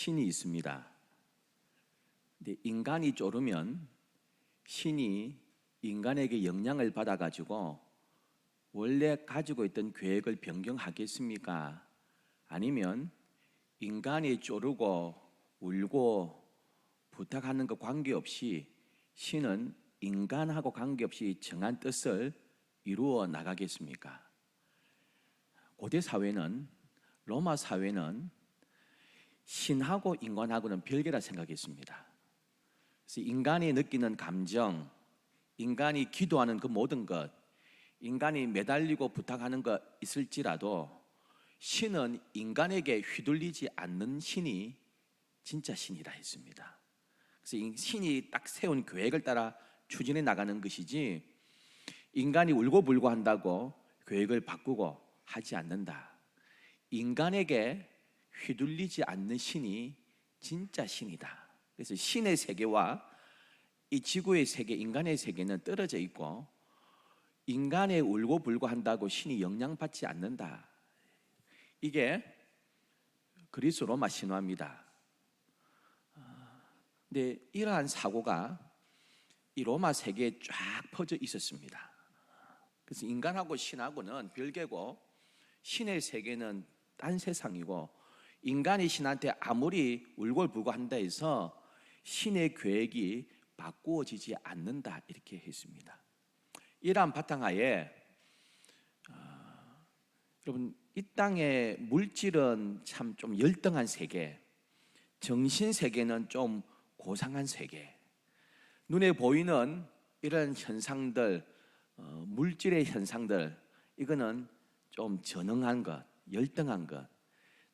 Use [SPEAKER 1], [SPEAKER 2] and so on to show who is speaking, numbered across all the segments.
[SPEAKER 1] 신이 있습니다. 근데 인간이 쪼르면 신이 인간에게 영향을 받아가지고 원래 가지고 있던 계획을 변경하겠습니까? 아니면 인간이 쪼르고 울고 부탁하는 것 관계없이 신은 인간하고 관계없이 정한 뜻을 이루어 나가겠습니까? 고대 사회는, 로마 사회는 신하고 인간하고는 별개라 생각했습니다. 그래서 인간이 느끼는 감정, 인간이 기도하는 그 모든 것, 인간이 매달리고 부탁하는 것 있을지라도 신은 인간에게 휘둘리지 않는 신이 진짜 신이라 했습니다. 그래서 신이 딱 세운 계획을 따라 추진해 나가는 것이지 인간이 울고불고 한다고 계획을 바꾸고 하지 않는다. 인간에게 휘둘리지 않는 신이 진짜 신이다. 그래서 신의 세계와 이 지구의 세계, 인간의 세계는 떨어져 있고 인간의 울고불고 한다고 신이 영향받지 않는다. 이게 그리스 로마 신화입니다. 근데 이러한 사고가 이 로마 세계에 쫙 퍼져 있었습니다. 그래서 인간하고 신하고는 별개고 신의 세계는 딴 세상이고 인간이 신한테 아무리 울고불고 한다 해서 신의 계획이 바꾸어지지 않는다 이렇게 했습니다. 이러한 바탕하에 여러분 이 땅의 물질은 참 좀 열등한 세계, 정신 세계는 좀 고상한 세계, 눈에 보이는 이런 현상들, 물질의 현상들 이거는 좀 전능한 것, 열등한 것,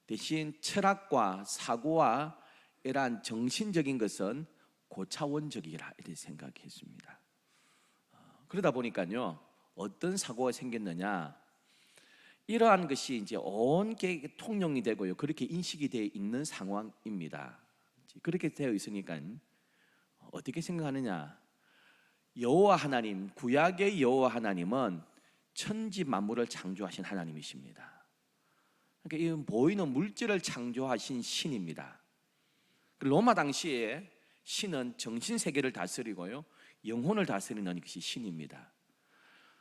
[SPEAKER 1] 대신 철학과 사고와 이러한 정신적인 것은 고차원적이라 이렇게 생각했습니다. 그러다 보니까요 어떤 사고가 생겼느냐, 이러한 것이 이제 온 계획에 통용이 되고요 그렇게 인식이 되어 있는 상황입니다. 그렇게 되어 있으니까 어떻게 생각하느냐, 여호와 하나님, 구약의 여호와 하나님은 천지 만물을 창조하신 하나님이십니다. 그러니까 이 보이는 물질을 창조하신 신입니다. 로마 당시에 신은 정신 세계를 다스리고요 영혼을 다스리는 것이 신입니다.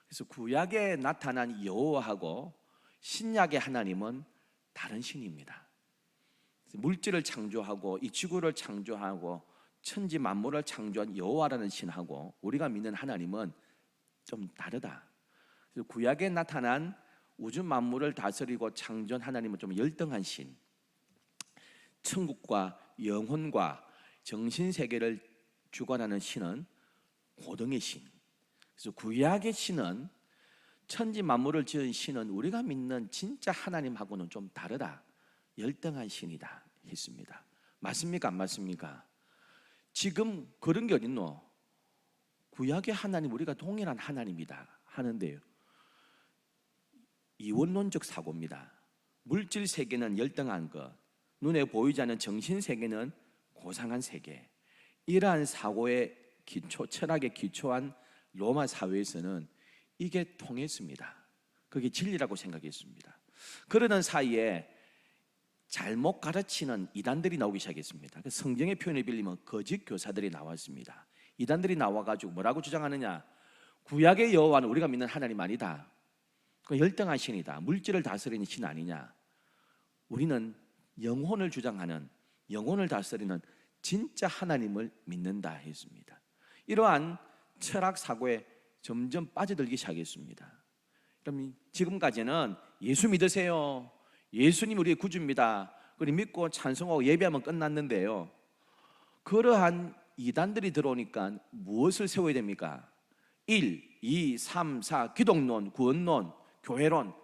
[SPEAKER 1] 그래서 구약에 나타난 여호와하고 신약의 하나님은 다른 신입니다. 물질을 창조하고 이 지구를 창조하고 천지 만물을 창조한 여호와라는 신하고 우리가 믿는 하나님은 좀 다르다. 그래서 구약에 나타난 우주 만물을 다스리고 창조한 하나님은 좀 열등한 신, 천국과 영혼과 정신 세계를 주관하는 신은 고등의 신. 그래서 구약의 신은, 천지 만물을 지은 신은 우리가 믿는 진짜 하나님하고는 좀 다르다, 열등한 신이다 했습니다. 맞습니까? 안 맞습니까? 지금 그런 게 어딨노? 구약의 하나님 우리가 동일한 하나님이다 하는데요 이원론적 사고입니다. 물질 세계는 열등한 것, 눈에 보이지 않는 정신 세계는 고상한 세계, 이러한 사고의 기초, 철학에 기초한 로마 사회에서는 이게 통했습니다. 그게 진리라고 생각했습니다. 그러던 사이에 잘못 가르치는 이단들이 나오기 시작했습니다. 성경의 표현을 빌리면 거짓 교사들이 나왔습니다. 이단들이 나와가지고 뭐라고 주장하느냐, 구약의 여호와는 우리가 믿는 하나님 아니다, 그 열등한 신이다, 물질을 다스리는 신 아니냐, 우리는 영혼을 주장하는, 영혼을 다스리는 진짜 하나님을 믿는다 했습니다. 이러한 철학 사고에 점점 빠져들기 시작했습니다. 그럼 지금까지는 예수 믿으세요, 예수님 우리의 구주입니다, 그리고 믿고 찬송하고 예배하면 끝났는데요 그러한 이단들이 들어오니까 무엇을 세워야 됩니까? 1, 2, 3, 4 기독론, 구원론, 교회론,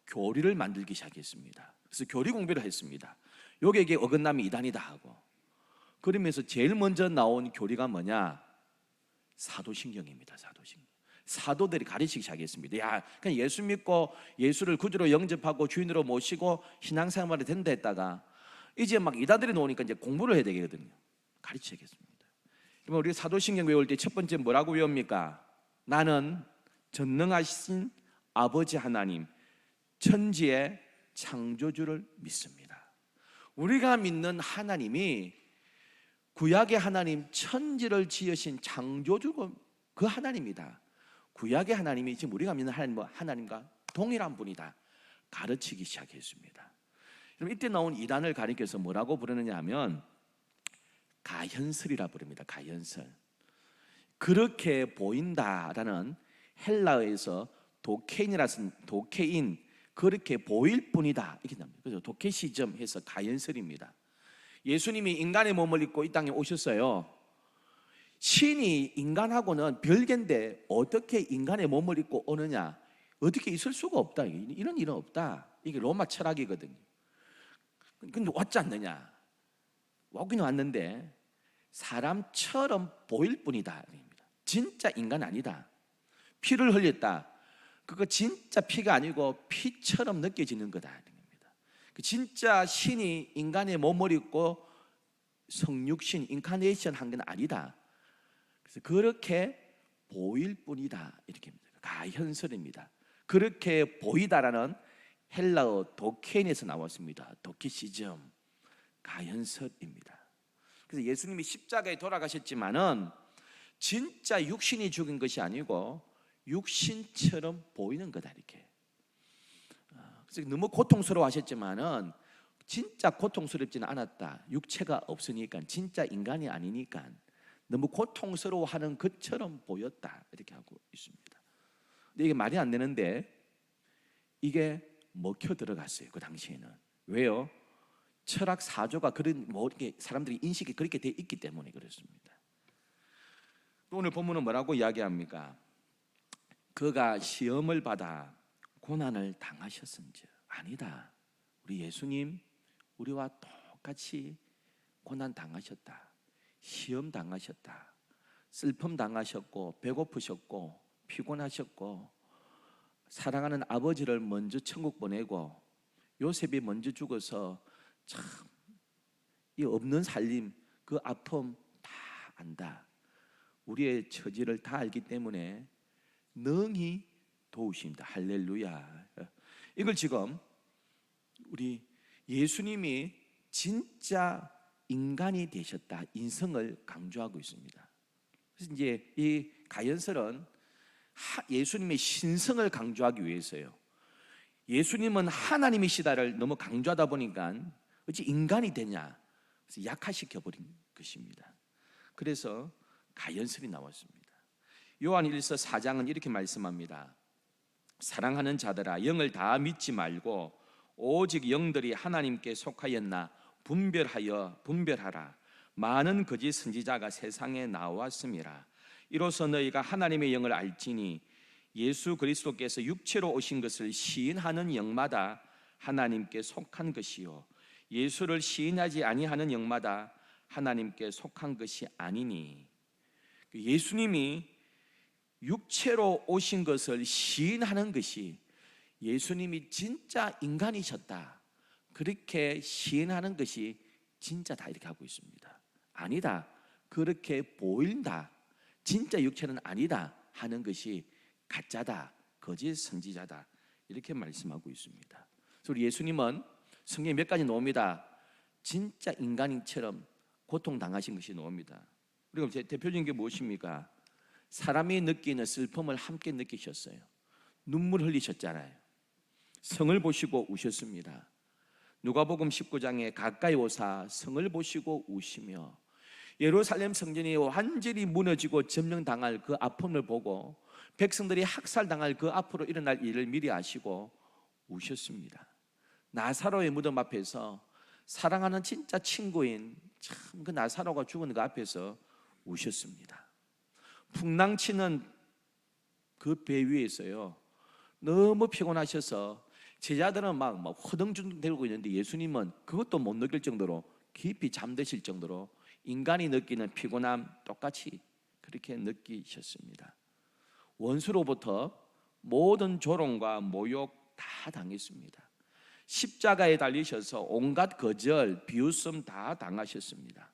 [SPEAKER 1] 교리를 만들기 시작했습니다. 그래서 교리 공부를 했습니다. 여기에 어긋남이 이단이다 하고, 그러면서 제일 먼저 나온 교리가 뭐냐? 사도신경입니다. 사도신경. 사도들이 가르치기 시작했습니다. 야, 그냥 예수 믿고 예수를 구주로 영접하고 주인으로 모시고 신앙생활을 된다 했다가 이제 막 이단들이 나오니까 이제 공부를 해야 되거든요. 가르치기 시작했습니다. 그러면 우리 사도신경 외울 때 첫 번째 뭐라고 외웁니까? 나는 전능하신 아버지 하나님, 천지의 창조주를 믿습니다. 우리가 믿는 하나님이 구약의 하나님, 천지를 지으신 창조주 그 하나님이다. 구약의 하나님이 지금 우리가 믿는 하나님과 동일한 분이다 가르치기 시작했습니다. 그럼 이때 나온 이단을 가리켜서 뭐라고 부르느냐 하면 가현설이라 부릅니다. 가현설. 그렇게 보인다라는 헬라어에서 도케인, 그렇게 보일 뿐이다 이렇게 나옵니다. 그래서 도케시즘 해서 가현설입니다. 예수님이 인간의 몸을 입고 이 땅에 오셨어요. 신이 인간하고는 별개인데 어떻게 인간의 몸을 입고 오느냐, 어떻게 있을 수가 없다, 이런 일은 없다. 이게 로마 철학이거든요. 근데 왔지 않느냐? 오긴 왔는데 사람처럼 보일 뿐이다. 진짜 인간 아니다. 피를 흘렸다. 그거 진짜 피가 아니고 피처럼 느껴지는 거다. 진짜 신이 인간의 몸을 입고 성육신, 인카네이션 한 건 아니다. 그래서 그렇게 보일 뿐이다. 이렇게 합니다. 가현설입니다. 그렇게 보이다라는 헬라어 도케인에서 나왔습니다. 도키시즘, 가현설입니다. 그래서 예수님이 십자가에 돌아가셨지만은 진짜 육신이 죽은 것이 아니고 육신처럼 보이는 거다 이렇게. 그래서 너무 고통스러워하셨지만은 진짜 고통스럽지는 않았다. 육체가 없으니까, 진짜 인간이 아니니까 너무 고통스러워하는 것처럼 보였다 이렇게 하고 있습니다. 근데 이게 말이 안 되는데 이게 먹혀 들어갔어요. 그 당시에는. 왜요? 철학 사조가 그런 이렇게 사람들이 인식이 그렇게 돼 있기 때문에 그렇습니다. 또 오늘 본문은 뭐라고 이야기합니까? 그가 시험을 받아 고난을 당하셨은즉. 아니다. 우리 예수님 우리와 똑같이 고난 당하셨다. 시험 당하셨다. 슬픔 당하셨고 배고프셨고 피곤하셨고 사랑하는 아버지를 먼저 천국 보내고 요셉이 먼저 죽어서 참 이 없는 살림, 그 아픔 다 안다. 우리의 처지를 다 알기 때문에 능히 도우십니다. 할렐루야. 이걸 지금 우리 예수님이 진짜 인간이 되셨다, 인성을 강조하고 있습니다. 그래서 이제 이 가연설은 예수님의 신성을 강조하기 위해서요. 예수님은 하나님이시다를 너무 강조하다 보니까 어찌 인간이 되냐, 그래서 약화시켜 버린 것입니다. 그래서 가연설이 나왔습니다. 요한 1서 4장은 이렇게 말씀합니다. 사랑하는 자들아, 영을 다 믿지 말고 오직 영들이 하나님께 속하였나 분별하라. 많은 거짓 선지자가 세상에 나왔음이라. 이로써 너희가 하나님의 영을 알지니 예수 그리스도께서 육체로 오신 것을 시인하는 영마다 하나님께 속한 것이요 예수를 시인하지 아니하는 영마다 하나님께 속한 것이 아니니. 예수님이 육체로 오신 것을 시인하는 것이 예수님이 진짜 인간이셨다, 그렇게 시인하는 것이 진짜다 이렇게 하고 있습니다. 아니다, 그렇게 보인다, 진짜 육체는 아니다 하는 것이 가짜다, 거짓 선지자다 이렇게 말씀하고 있습니다. 그래서 우리 예수님은 성경에 몇 가지 나옵니다. 진짜 인간처럼 고통당하신 것이 나옵니다. 그리고 제 대표적인 게 무엇입니까? 사람이 느끼는 슬픔을 함께 느끼셨어요. 눈물 흘리셨잖아요. 성을 보시고 우셨습니다. 누가복음 19장에 가까이 오사 성을 보시고 우시며 예루살렘 성전이 완전히 무너지고 점령당할 그 아픔을 보고 백성들이 학살당할 그 앞으로 일어날 일을 미리 아시고 우셨습니다. 나사로의 무덤 앞에서 사랑하는 진짜 친구인 참 그 나사로가 죽은 그 앞에서 우셨습니다. 풍랑치는 그 배 위에서요, 너무 피곤하셔서 제자들은 막 허둥지둥대고 있는데 예수님은 그것도 못 느낄 정도로 깊이 잠드실 정도로 인간이 느끼는 피곤함 똑같이 그렇게 느끼셨습니다. 원수로부터 모든 조롱과 모욕 다 당했습니다. 십자가에 달리셔서 온갖 거절, 비웃음 다 당하셨습니다.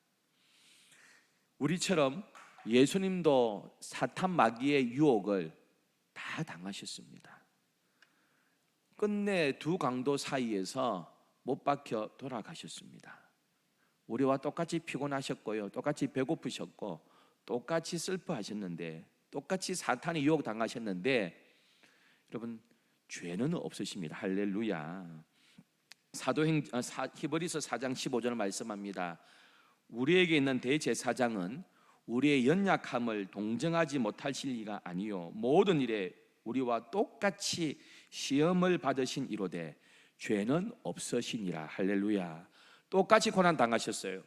[SPEAKER 1] 우리처럼 예수님도 사탄 마귀의 유혹을 다 당하셨습니다. 끝내 두 강도 사이에서 못 박혀 돌아가셨습니다. 우리와 똑같이 피곤하셨고요, 똑같이 배고프셨고, 똑같이 슬퍼하셨는데, 똑같이 사탄의 유혹 당하셨는데, 여러분 죄는 없으십니다. 할렐루야. 히브리서 4장 15절을 말씀합니다. 우리에게 있는 대제사장은 우리의 연약함을 동정하지 못하실 리가 아니요 모든 일에 우리와 똑같이 시험을 받으신 이로되 죄는 없으시니라. 할렐루야. 똑같이 고난 당하셨어요.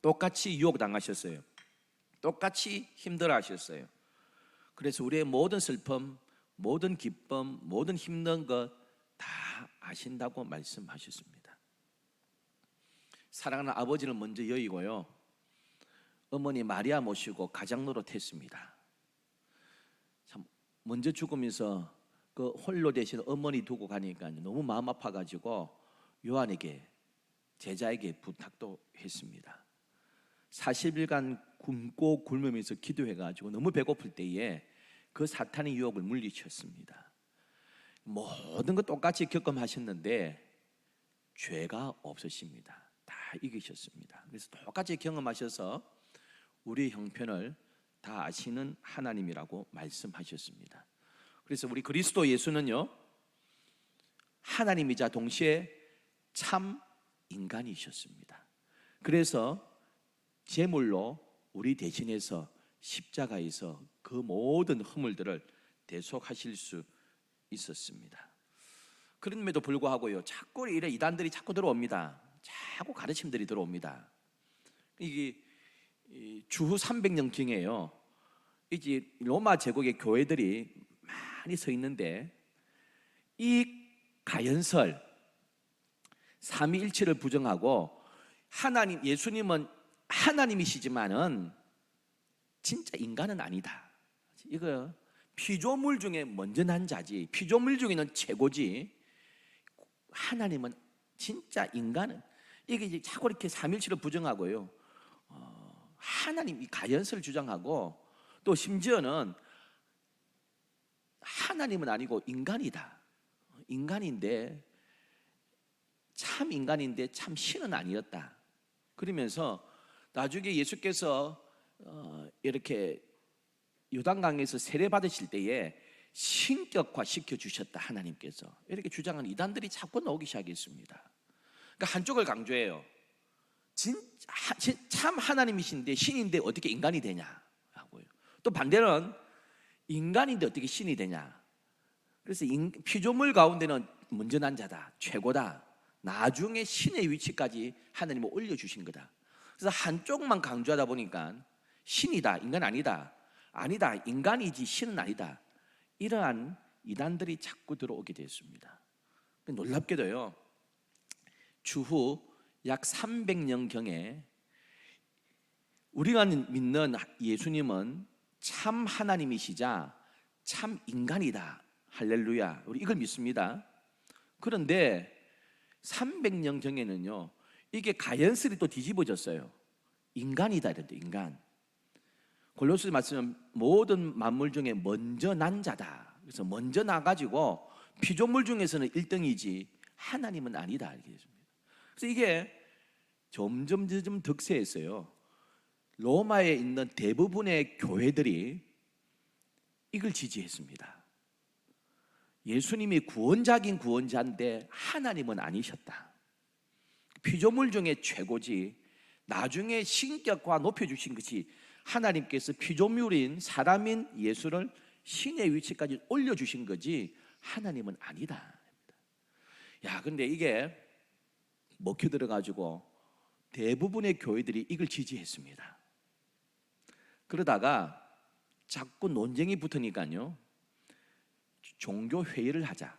[SPEAKER 1] 똑같이 유혹 당하셨어요. 똑같이 힘들어 하셨어요. 그래서 우리의 모든 슬픔, 모든 기쁨, 모든 힘든 것 다 아신다고 말씀하셨습니다. 사랑하는 아버지를 먼저 여의고요, 어머니 마리아 모시고 가장 노릇했습니다. 참 먼저 죽으면서 그 홀로 되신 어머니 두고 가니까 너무 마음 아파가지고 요한에게, 제자에게 부탁도 했습니다. 40일간 굶고 굶으면서 기도해가지고 너무 배고플 때에 그 사탄의 유혹을 물리쳤습니다. 모든 것 똑같이 경험하셨는데 죄가 없으십니다. 다 이기셨습니다. 그래서 똑같이 경험하셔서 우리의 형편을 다 아시는 하나님이라고 말씀하셨습니다. 그래서 우리 그리스도 예수는요, 하나님이자 동시에 참 인간이셨습니다. 그래서 제물로 우리 대신해서 십자가에서 그 모든 허물들을 대속하실 수 있었습니다. 그럼에도 불구하고요, 자꾸 이래 이단들이 자꾸 들어옵니다. 자꾸 가르침들이 들어옵니다. 이게 주후 300년경에요, 이제 로마 제국의 교회들이 많이 서 있는데, 이 가연설 삼위일체를 부정하고 하나님, 예수님은 하나님이시지만은 진짜 인간은 아니다. 이거 피조물 중에 먼저 난 자지, 피조물 중에는 최고지, 하나님은 진짜 인간은, 이게 이제 자꾸 이렇게 삼일체를 부정하고요, 하나님 이 가연설을 주장하고, 또 심지어는 하나님은 아니고 인간이다, 인간인데 참 인간인데 참 신은 아니었다. 그러면서 나중에 예수께서 이렇게 요단강에서 세례 받으실 때에 신격화 시켜주셨다, 하나님께서. 이렇게 주장하는 이단들이 자꾸 나오기 시작했습니다. 그러니까 한쪽을 강조해요. 참 하나님이신데 신인데 어떻게 인간이 되냐 하고요. 또 반대는 인간인데 어떻게 신이 되냐. 그래서 피조물 가운데는 먼저 난 자다, 최고다, 나중에 신의 위치까지 하나님은 올려주신 거다. 그래서 한쪽만 강조하다 보니까 신이다, 인간 아니다, 아니다, 인간이지 신은 아니다, 이러한 이단들이 자꾸 들어오게 됐습니다. 놀랍게도요, 주후 약 300년경에 우리가 믿는 예수님은 참 하나님이시자 참 인간이다. 할렐루야. 우리 이걸 믿습니다. 그런데 300년경에는요, 이게 가연설이 또 뒤집어졌어요. 인간이다 이랬는데, 인간. 골로새 말씀은 모든 만물 중에 먼저 난 자다. 그래서 먼저 나가지고 피조물 중에서는 1등이지 하나님은 아니다, 이렇게 했습니다. 그래서 이게 점점 득세했어요. 로마에 있는 대부분의 교회들이 이걸 지지했습니다. 예수님이 구원자긴 구원자인데 하나님은 아니셨다. 피조물 중에 최고지, 나중에 신격화 높여주신 것이 하나님께서 피조물인 사람인 예수를 신의 위치까지 올려주신 거지 하나님은 아니다. 야, 근데 이게 먹혀들어가지고 대부분의 교회들이 이걸 지지했습니다. 그러다가 자꾸 논쟁이 붙으니까요, 종교 회의를 하자,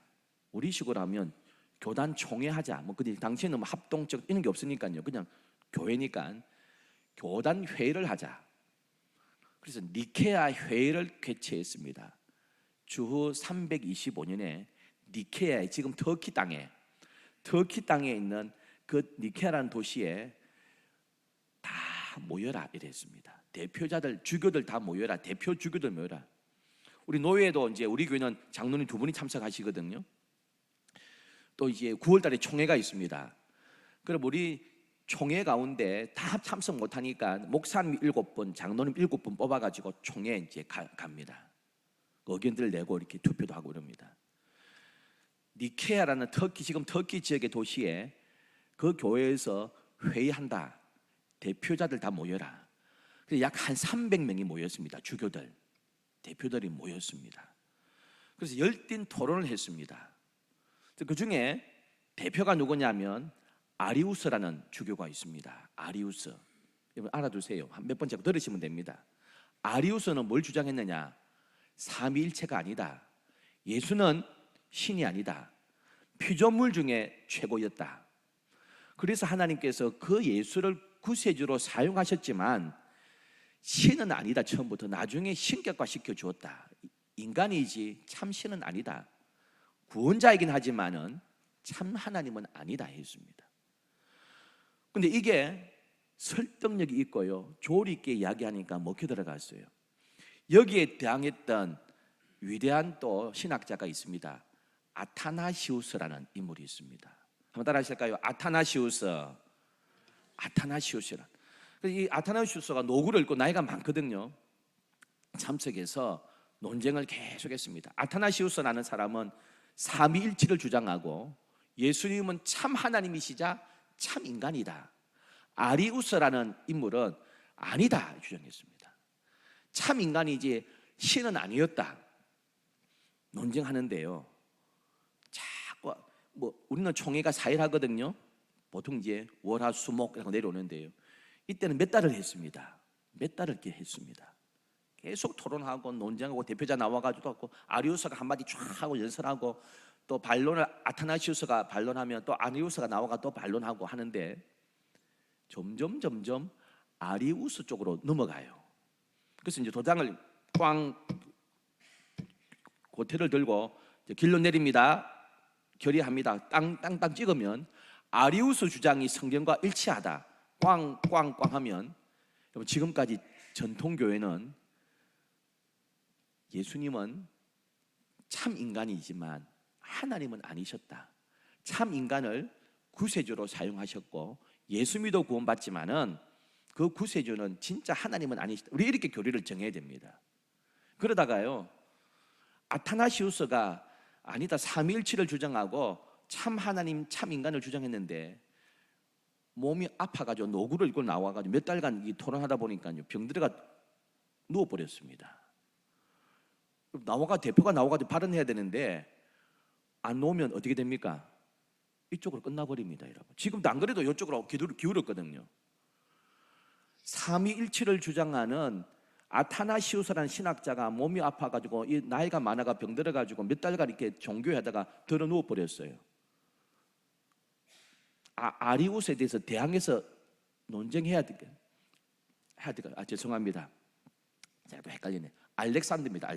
[SPEAKER 1] 우리식으로 하면 교단 총회하자, 뭐 근데 당시에는 뭐 합동적 이런 게 없으니까요, 그냥 교회니까 교단 회의를 하자. 그래서 니케아 회의를 개최했습니다. 주후 325년에 니케아에, 지금 터키 땅에 있는 그 니케아라는 도시에 다 모여라 이랬습니다. 대표자들, 주교들 다 모여라, 대표 주교들 모여라. 우리 노예도 이제 우리 교회는 장로님 2분이 참석하시거든요. 또 이제 9월달에 총회가 있습니다. 그럼 우리 총회 가운데 다 참석 못하니까 목사님 7분, 장로님 7분 뽑아가지고 총회 이제 갑니다. 의견들을 내고 이렇게 투표도 하고 그럽니다. 니케아라는 지금 터키 지역의 도시에 그 교회에서 회의한다. 대표자들 다 모여라. 그래서 약 한 300명이 모였습니다. 주교들, 대표들이 모였습니다. 그래서 열띤 토론을 했습니다. 그 중에 대표가 누구냐면 아리우스라는 주교가 있습니다. 아리우스, 여러분 알아두세요. 몇 번째 들으시면 됩니다. 아리우스는 뭘 주장했느냐? 삼위일체가 아니다. 예수는 신이 아니다. 피조물 중에 최고였다. 그래서 하나님께서 그 예수를 구세주로 사용하셨지만 신은 아니다. 처음부터 나중에 신격화 시켜주었다. 인간이지 참 신은 아니다. 구원자이긴 하지만은 참 하나님은 아니다 했습니다. 근데 이게 설득력이 있고요, 조리 있게 이야기하니까 먹혀 들어갔어요. 여기에 대항했던 위대한 또 신학자가 있습니다. 아타나시우스라는 인물이 있습니다. 한번 따라 하실까요? 아타나시우스라. 이 아타나시우스가 노구를 읽고 나이가 많거든요. 참석해서 논쟁을 계속했습니다. 아타나시우스라는 사람은 삼위일체를 주장하고 예수님은 참 하나님이시자 참 인간이다. 아리우스라는 인물은 아니다 주장했습니다. 참 인간이지 신은 아니었다. 논쟁하는데요, 자꾸 우리는 총회가 4일 하거든요. 보통 이제 월화수목이라고 내려오는데요, 이때는 몇 달을 했습니다. 몇 달을 이렇게 했습니다. 계속 토론하고 논쟁하고 대표자 나와가지고 하고, 아리우스가 한마디 쫙 하고 연설하고, 또 반론을 아타나시우스가 반론하면 또 아리우스가 나와가 또 반론하고 하는데 점점 아리우스 쪽으로 넘어가요. 그래서 이제 도장을 꽝 고태를 들고 결론 내립니다. 결의합니다. 땅 찍으면 아리우스 주장이 성경과 일치하다. 꽝 하면, 지금까지 전통교회는 예수님은 참 인간이지만 하나님은 아니셨다. 참 인간을 구세주로 사용하셨고 예수 믿어 구원받지만은 그 구세주는 진짜 하나님은 아니시다. 우리 이렇게 교리를 정해야 됩니다. 그러다가요, 아타나시우스가 아니다, 삼위일체를 주장하고 참 하나님 참 인간을 주장했는데 몸이 아파가지고 노구를 입고 나와가지고 몇 달간 이 토론하다 보니까요, 병들어가 누워버렸습니다. 대표가 나와가지고 발언해야 되는데 안 놓으면 어떻게 됩니까? 이쪽으로 끝나버립니다, 여러분. 지금도 안 그래도 이쪽으로 기울었거든요. 삼위일체를 주장하는 아타나시우스라는 신학자가 몸이 아파가지고 이 나이가 많아가 병들어가지고 몇 달간 이렇게 종교하다가 들어 누워버렸어요. 아리우스에 대해서 대항해서 논쟁해야 될까? 죄송합니다. 제가 또 헷갈리네. 알렉산더입니다.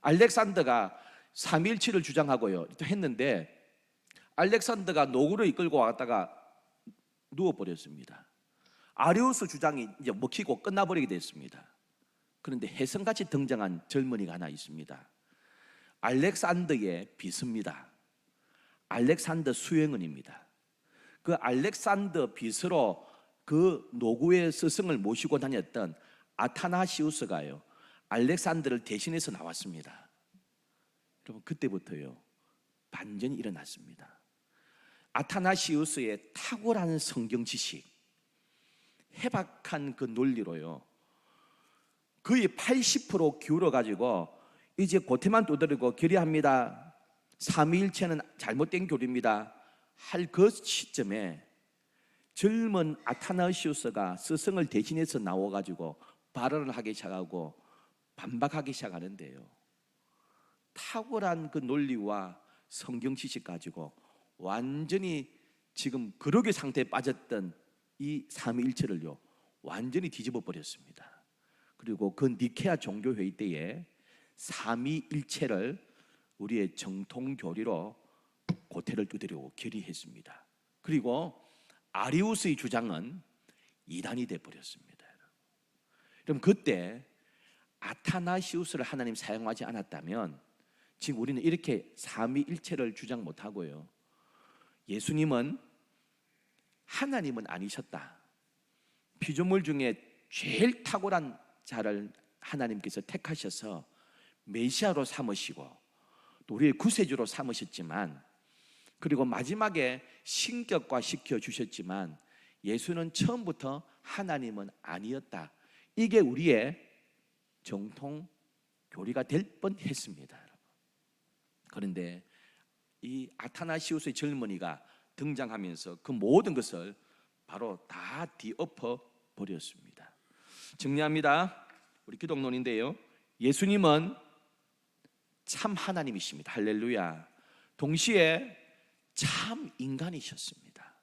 [SPEAKER 1] 알렉산더가 삼위일체를 주장하고요 또 했는데, 알렉산더가 노구를 이끌고 왔다가 누워버렸습니다. 아리우스 주장이 이제 먹히고 끝나버리게 됐습니다. 그런데 혜성같이 등장한 젊은이가 하나 있습니다. 알렉산더의 비서입니다. 알렉산더 수행원입니다. 그 알렉산더 비서로 그 노구의 스승을 모시고 다녔던 아타나시우스가요, 알렉산더를 대신해서 나왔습니다. 여러분, 그때부터요 반전이 일어났습니다. 아타나시우스의 탁월한 성경 지식, 해박한 그 논리로요 거의 80% 기울어가지고 이제 고태만 두드리고 결의합니다. 삼위일체는 잘못된 교리입니다 할 그 시점에 젊은 아타나시우스가 스승을 대신해서 나와가지고 발언을 하기 시작하고 반박하기 시작하는데요, 탁월한 그 논리와 성경 지식 가지고 완전히 지금 그러게 상태에 빠졌던 이 삼위일체를요 완전히 뒤집어 버렸습니다. 그리고 그 니케아 종교회의 때에 삼위일체를 우리의 정통 교리로 고태를 두드리고 결의했습니다. 그리고 아리우스의 주장은 이단이 되어 버렸습니다. 그럼 그때 아타나시우스를 하나님 사용하지 않았다면 지금 우리는 이렇게 삼위일체를 주장 못하고요 예수님은 하나님은 아니셨다. 피조물 중에 제일 탁월한 자를 하나님께서 택하셔서 메시아로 삼으시고 또 우리의 구세주로 삼으셨지만, 그리고 마지막에 신격화 시켜 주셨지만 예수는 처음부터 하나님은 아니었다. 이게 우리의 정통 교리가 될 뻔했습니다. 그런데 이 아타나시우스의 젊은이가 등장하면서 그 모든 것을 바로 다 뒤엎어 버렸습니다. 정리합니다. 우리 기독론인데요, 예수님은 참 하나님이십니다. 할렐루야. 동시에 참 인간이셨습니다.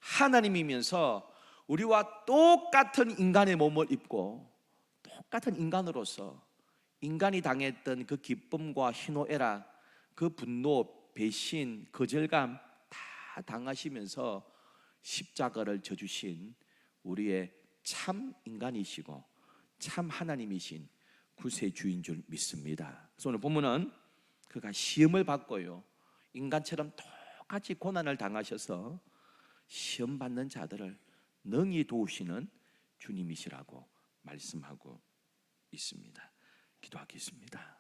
[SPEAKER 1] 하나님이면서 우리와 똑같은 인간의 몸을 입고 똑같은 인간으로서 인간이 당했던 그 기쁨과 희노애락, 그 분노, 배신, 거절감 다 당하시면서 십자가를 져주신 우리의 참 인간이시고 참 하나님이신 구세주인 줄 믿습니다. 그래서 오늘 본문은 그가 시험을 받고요, 인간처럼 똑같이 고난을 당하셔서 시험 받는 자들을 능히 도우시는 주님이시라고 말씀하고 있습니다. 기도하겠습니다.